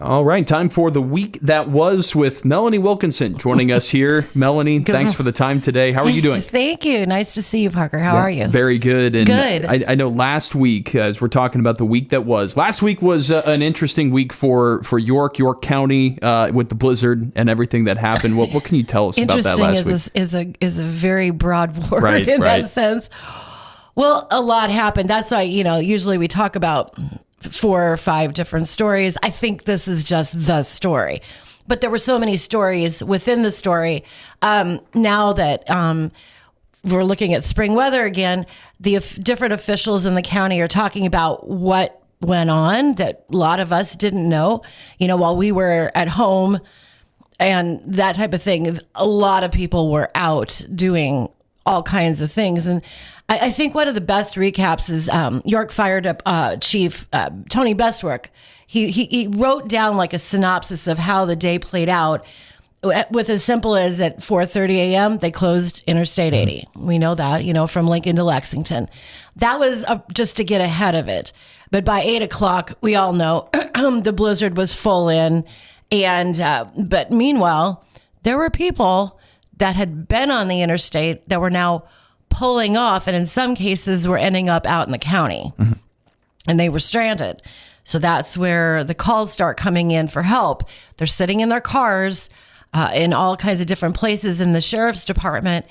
All right, time for the week that was with Melanie Wilkinson joining us here. Melanie, thanks for the time today. How are you doing? Thank you. Nice to see you, Parker. How are you? Very good. And good. I know last week, as we're talking about the week that was, last week was an interesting week for York County with the blizzard and everything that happened. What can you tell us about that last week? Interesting is a very broad word in that sense. Well, a lot happened. That's why, usually we talk about 4 or 5 different stories. I think this is just the story. But there were so many stories within the story. Now that we're looking at spring weather again, the different officials in the county are talking about what went on that a lot of us didn't know. While we were at home and that type of thing, a lot of people were out doing all kinds of things. And I think one of the best recaps is York Fire Chief Tony Bestwick. He wrote down like a synopsis of how the day played out with as simple as at 4:30 a.m. they closed Interstate 80. We know that, from Lincoln to Lexington. That was just to get ahead of it. But by 8 o'clock, we all know the blizzard was full in. But meanwhile, there were people that had been on the interstate that were now pulling off, and in some cases were ending up out in the county, and they were stranded. So that's where the calls start coming in for help. They're sitting in their cars in all kinds of different places, and the sheriff's department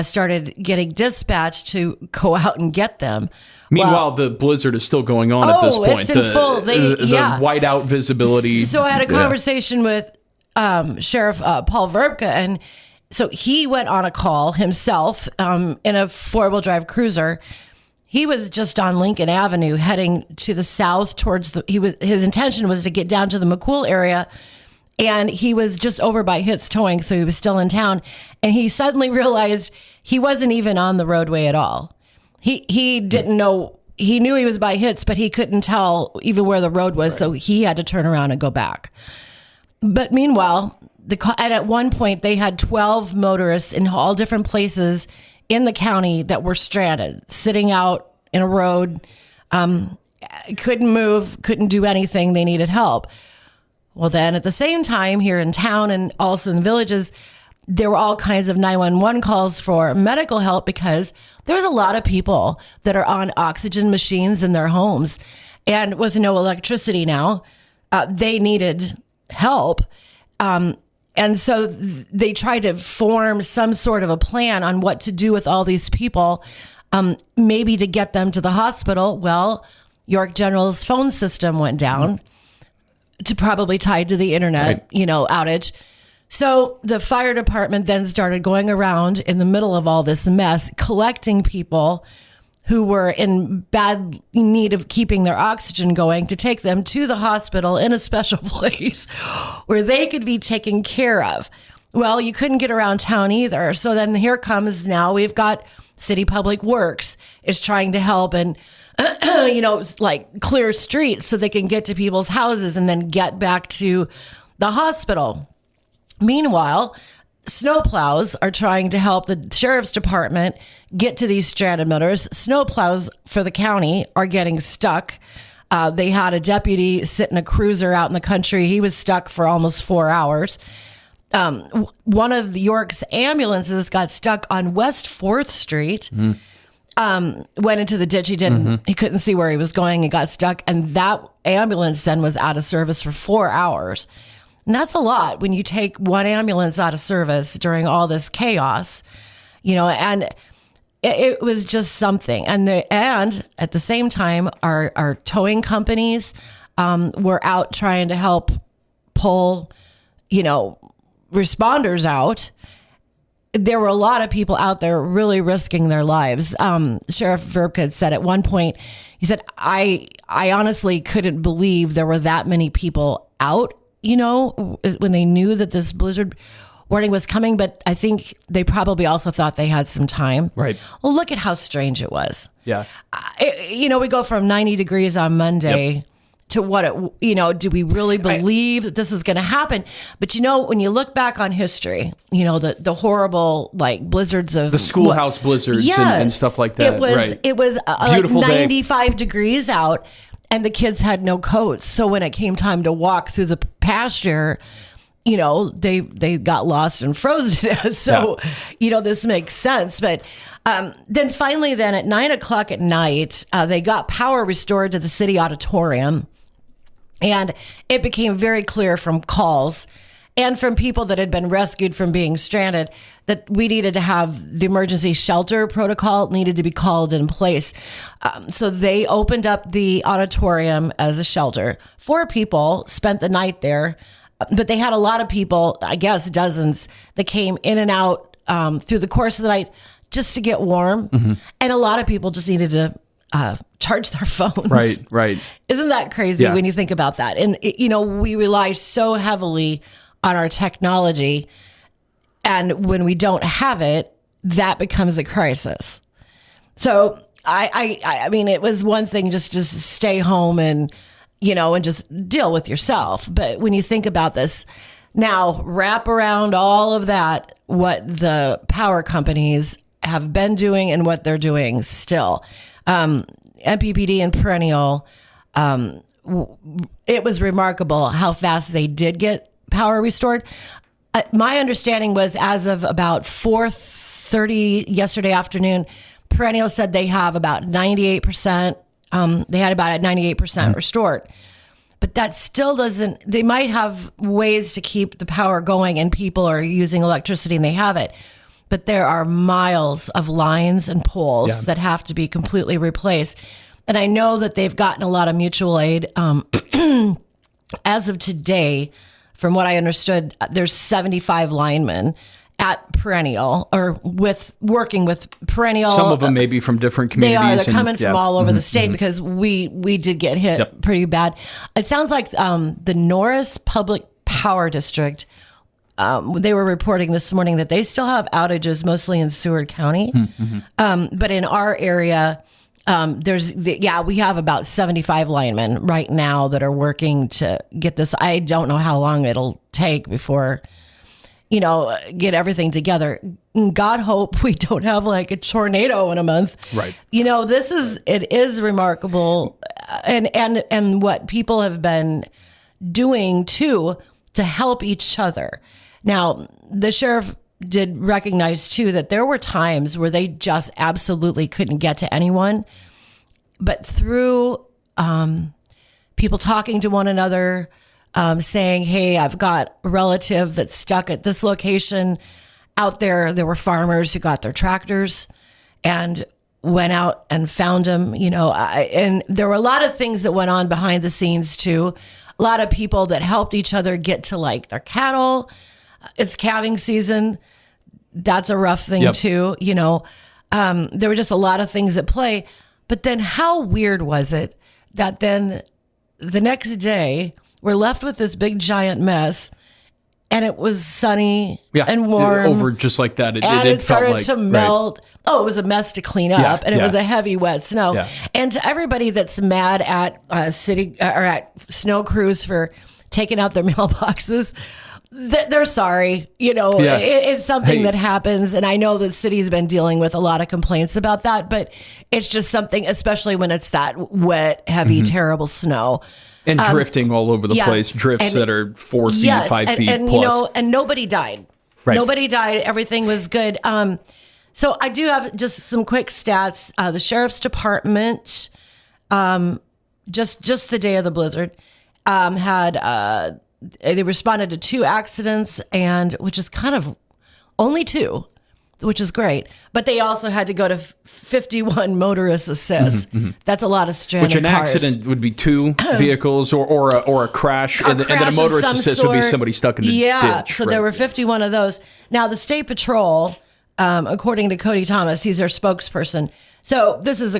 started getting dispatched to go out and get them. Meanwhile, the blizzard is still going on at this point. It's in full. The whiteout visibility. So I had a conversation with Sheriff Paul Verbka, and so he went on a call himself in a 4-wheel drive cruiser. He was just on Lincoln Avenue heading to the south towards his intention was to get down to the McCool area, and he was just over by Hitz Towing, so he was still in town, and he suddenly realized he wasn't even on the roadway at all. He didn't know. He knew he was by Hitz, but he couldn't tell even where the road was, so he had to turn around and go back. But meanwhile, and at one point, they had 12 motorists in all different places in the county that were stranded, sitting out in a road, couldn't move, couldn't do anything. They needed help. Well, then at the same time, here in town and also in the villages, there were all kinds of 911 calls for medical help because there's a lot of people that are on oxygen machines in their homes. And with no electricity now, they needed help. And so they tried to form some sort of a plan on what to do with all these people, maybe to get them to the hospital. Well, York General's phone system went down, to probably tied to the internet, outage. So the fire department then started going around in the middle of all this mess, collecting people who were in bad need of keeping their oxygen going to take them to the hospital in a special place where they could be taken care of. Well, you couldn't get around town either. So then here comes now we've got City Public Works is trying to help and, clear streets so they can get to people's houses and then get back to the hospital. Meanwhile, snowplows are trying to help the sheriff's department get to these stranded motorists. Snowplows for the county are getting stuck. They had a deputy sit in a cruiser out in the country. He was stuck for almost 4 hours. One of York's ambulances got stuck on West 4th Street. Went into the ditch. He couldn't see where he was going and got stuck. And that ambulance then was out of service for 4 hours. And that's a lot when you take one ambulance out of service during all this chaos, and it was just something. And at the same time, our towing companies were out trying to help pull, responders out. There were a lot of people out there really risking their lives. Sheriff Verbka had said at one point, he said, I honestly couldn't believe there were that many people out, when they knew that this blizzard warning was coming. But I think they probably also thought they had some time. Right. Well, look at how strange it was. Yeah. We go from 90 degrees on Monday to what do we really believe that this is going to happen? But when you look back on history, the horrible blizzards of the schoolhouse blizzards and stuff like that. It was 95 degrees out, and the kids had no coats. So when it came time to walk through the pasture, you know, they got lost and froze to death. So, you know, this makes sense. But then finally, then at 9:00 at night, they got power restored to the city auditorium. And it became very clear from calls and from people that had been rescued from being stranded that we needed to have the emergency shelter protocol needed to be called in place. So they opened up the auditorium as a shelter. 4 people spent the night there, but they had a lot of people, I guess dozens, that came in and out through the course of the night just to get warm. And a lot of people just needed to charge their phones. Right. Isn't that crazy when you think about that? And, you know, we rely so heavily on our technology. And when we don't have it, that becomes a crisis. So I mean, it was one thing just to stay home and, you know, and just deal with yourself. But when you think about this, now wrap around all of that, what the power companies have been doing and what they're doing still. MPPD and Perennial, it was remarkable how fast they did get power restored. My understanding was as of about 4:30 yesterday afternoon, Perennial said they have about 98%. They had about 98% restored. But that still doesn't, they might have ways to keep the power going and people are using electricity and they have it. But there are miles of lines and poles that have to be completely replaced. And I know that they've gotten a lot of mutual aid. As of today, from what I understood, there's 75 linemen at Perennial or working with Perennial. Some of them may be from different communities. They're coming from all over the state because we did get hit pretty bad. It sounds like the Norris Public Power District, they were reporting this morning that they still have outages mostly in Seward County. But in our area, we have about 75 linemen right now that are working to get this. I don't know how long it'll take before, you know, get everything together. God hope we don't have like a tornado in a month. Right. You know, it is remarkable. And what people have been doing too, to help each other. Now, the sheriff did recognize too that there were times where they just absolutely couldn't get to anyone, but through people talking to one another, saying, hey, I've got a relative that's stuck at this location out there. There were farmers who got their tractors and went out and found him, you know, and there were a lot of things that went on behind the scenes too. A lot of people that helped each other get to like their cattle. It's calving season. That's a rough thing too. You know, there were just a lot of things at play, but then how weird was it that then the next day we're left with this big giant mess and it was sunny and warm. Over just like that. It started to melt. Right. Oh, it was a mess to clean up and it was a heavy, wet snow. Yeah. And to everybody that's mad at city or at snow crews for taking out their mailboxes, they're sorry. You know, it's something that happens. And I know the city's been dealing with a lot of complaints about that, but it's just something, especially when it's that wet, heavy, terrible snow. And drifting all over the place, drifts that are 4 feet, 5 feet and plus. You know, and nobody died. Right. Nobody died. Everything was good. So I do have just some quick stats. The sheriff's department, just the day of the blizzard, had they responded to 2 accidents, and which is kind of only 2, which is great. But they also had to go to 51 motorist assist. That's a lot of stranded cars. Which an cars. accident would be 2 vehicles or a crash, and then a motorist assist would be somebody stuck in the ditch. So there were 51 of those. Now the State Patrol, according to Cody Thomas, he's their spokesperson. So this is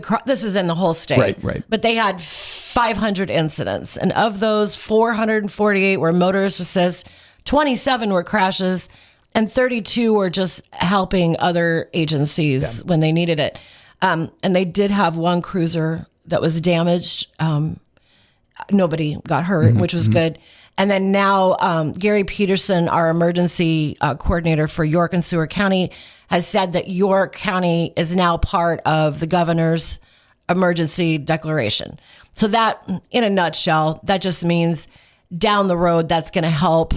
in the whole state. Right. But they had 500 incidents, and of those, 448 were motorist assists, 27 were crashes, and 32 were just helping other agencies when they needed it. And they did have 1 cruiser that was damaged. Nobody got hurt, which was good. And then now Gary Peterson, our emergency coordinator for York and Seward County, has said that York County is now part of the governor's emergency declaration. So that, in a nutshell, that just means down the road, that's going to help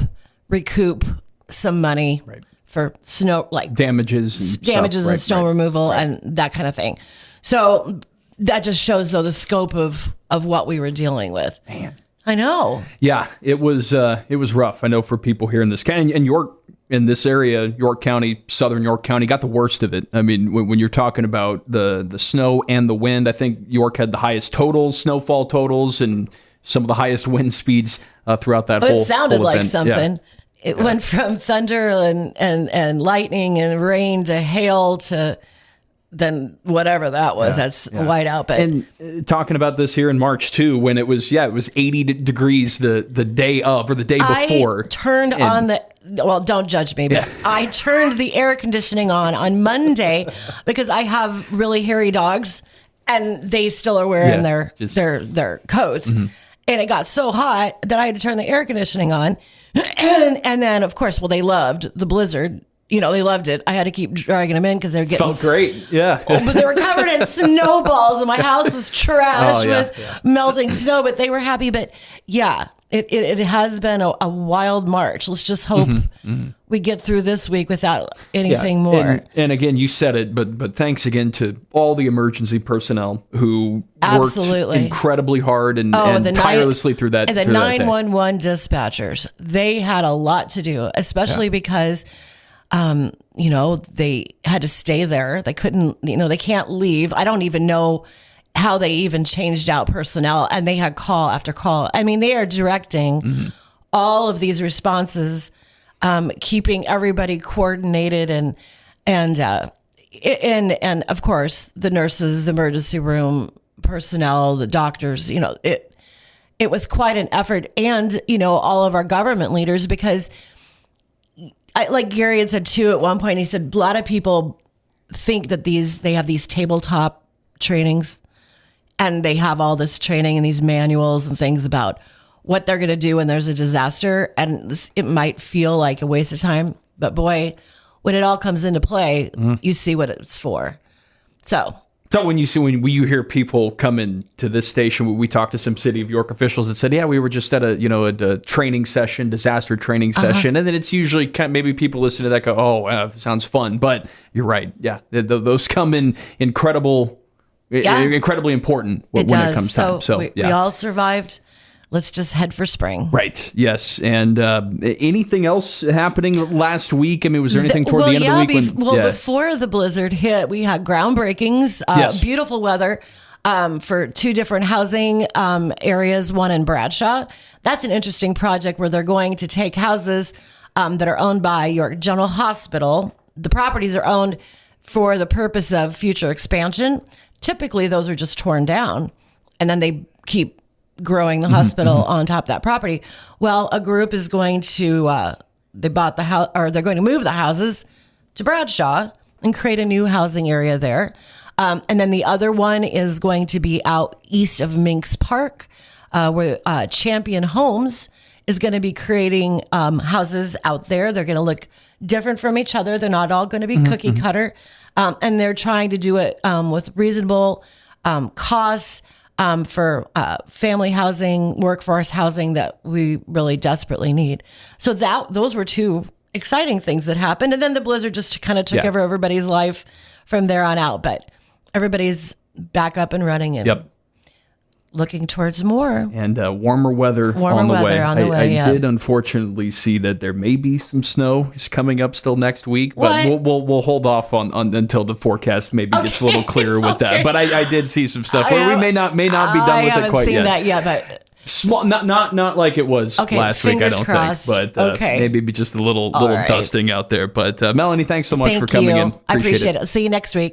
recoup some money for snow, like damages and snow removal and that kind of thing. So that just shows, though, the scope of what we were dealing with. Man, I know. Yeah, it was rough. I know for people here in this county, and York, in this area, York County, southern York County, got the worst of it. I mean, when you're talking about the snow and the wind, I think York had the highest totals, snowfall totals, and some of the highest wind speeds throughout that whole. It sounded whole like event. something. Yeah. It went from thunder and lightning and rain to hail to then whatever that was. That's white out. But and talking about this here in March too, when it was 80 degrees the day of or the day before. I turned on well, don't judge me, but I turned the air conditioning on Monday because I have really hairy dogs and they still are wearing their coats. Mm-hmm. And it got so hot that I had to turn the air conditioning on. And then, of course, they loved the blizzard. They loved it. I had to keep dragging them in because they were getting... Felt great, yeah. But they were covered in snowballs and my house was trashed with melting snow, but they were happy. But yeah, it has been a wild March. Let's just hope we get through this week without anything more. And again, you said it, but thanks again to all the emergency personnel who worked incredibly hard and tirelessly through that. And the 911 dispatchers, they had a lot to do, especially because... they had to stay there. They couldn't, they can't leave. I don't even know how they even changed out personnel, and they had call after call. I mean, they are directing all of these responses, keeping everybody coordinated and of course the nurses, the emergency room personnel, the doctors, it was quite an effort, and, all of our government leaders, because like Gary had said too at one point, he said a lot of people think that they have these tabletop trainings and they have all this training and these manuals and things about what they're going to do when there's a disaster. And it might feel like a waste of time, but boy, when it all comes into play, you see what it's for. So when you hear people come into this station, we talked to some City of York officials that said, yeah, we were just at a training session, disaster training session. And then it's usually maybe people listen to that go, oh, sounds fun. But you're right. Yeah. Those come in incredibly important when it comes time. So we all survived. Let's just head for spring. Right. Yes. And anything else happening last week? I mean, was there anything toward the end of the week? Before the blizzard hit, we had groundbreakings, beautiful weather for 2 different housing areas, one in Bradshaw. That's an interesting project where they're going to take houses that are owned by York General Hospital. The properties are owned for the purpose of future expansion. Typically, those are just torn down, and then they keep growing the hospital on top of that property. Well, a group is going to, they bought the house, or they're going to move the houses to Bradshaw and create a new housing area there. And then the other one is going to be out east of Minks Park, where Champion Homes is going to be creating houses out there. They're going to look different from each other. They're not all going to be cookie cutter. And they're trying to do it with reasonable costs, for family housing, workforce housing that we really desperately need. So those were 2 exciting things that happened. And then the blizzard just kind of took over everybody's life from there on out. But everybody's back up and running and looking towards more. And warmer weather on the way. I did unfortunately see that there may be some snow is coming up still next week, but we'll hold off on until the forecast maybe gets a little clearer with that. But I did see some stuff where we may not be done with it quite yet. I haven't seen that yet, but small, not like it was last week. I don't think, but maybe just a little dusting out there. But Melanie, thanks so much for coming in. I appreciate it. See you next week.